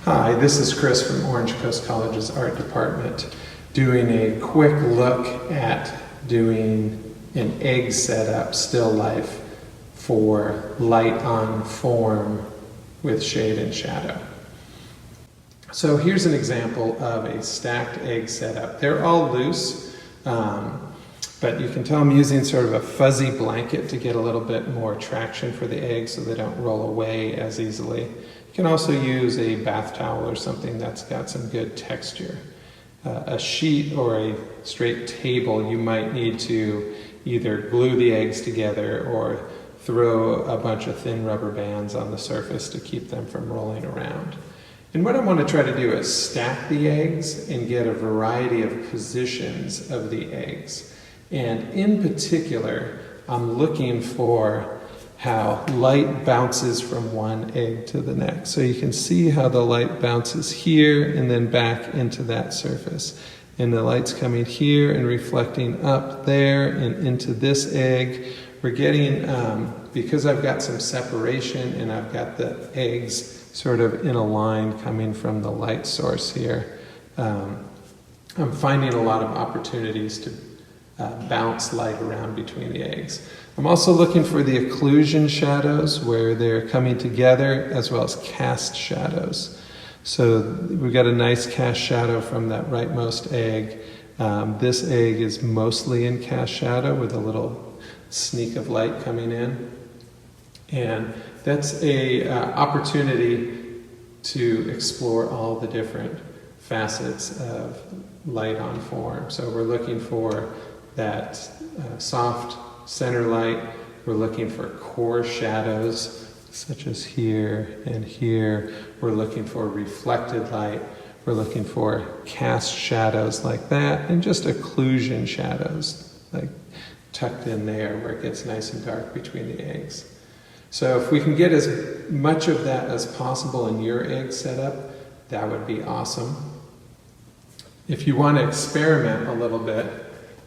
Hi, this is Chris from Orange Coast College's Art Department doing a quick look at doing an egg setup still life for light on form with shade and shadow. So here's an example of a stacked egg setup. They're all loose, but you can tell I'm using sort of a fuzzy blanket to get a little bit more traction for the eggs so they don't roll away as easily. You can also use a bath towel or something that's got some good texture. A sheet or a straight table, you might need to either glue the eggs together or throw a bunch of thin rubber bands on the surface to keep them from rolling around. And what I want to try to do is stack the eggs and get a variety of positions of the eggs. And in particular, I'm looking for how light bounces from one egg to the next. So you can see how the light bounces here and then back into that surface. And the light's coming here and reflecting up there and into this egg. We're getting, because I've got some separation and I've got the eggs sort of in a line coming from the light source here, I'm finding a lot of opportunities to bounce light around between the eggs. I'm also looking for the occlusion shadows where they're coming together, as well as cast shadows. So we've got a nice cast shadow from that rightmost egg. This egg is mostly in cast shadow with a little sneak of light coming in. And that's a opportunity to explore all the different facets of light on form. So we're looking for that soft center light. We're looking for core shadows, such as here and here. We're looking for reflected light. We're looking for cast shadows like that, and just occlusion shadows, like tucked in there where it gets nice and dark between the eggs. So if we can get as much of that as possible in your egg setup, that would be awesome. If you want to experiment a little bit,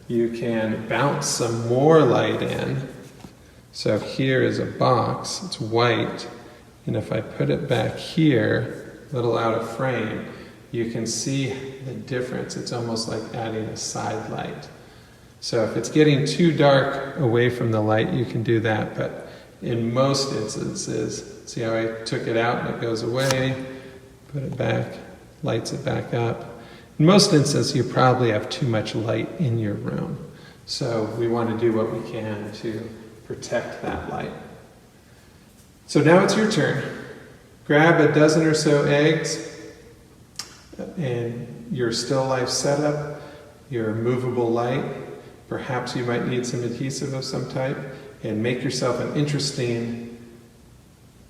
you can bounce some more light in. So here is a box, it's white, and if I put it back here, a little out of frame, you can see the difference. It's almost like adding a side light. So if it's getting too dark away from the light, you can do that, but in most instances, see how I took it out and it goes away, put it back, lights it back up. In most instances, you probably have too much light in your room. So we want to do what we can to protect that light. So now it's your turn. Grab a dozen or so eggs and your still life setup, your movable light. Perhaps you might need some adhesive of some type, and make yourself an interesting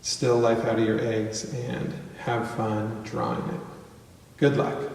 still life out of your eggs and have fun drawing it. Good luck.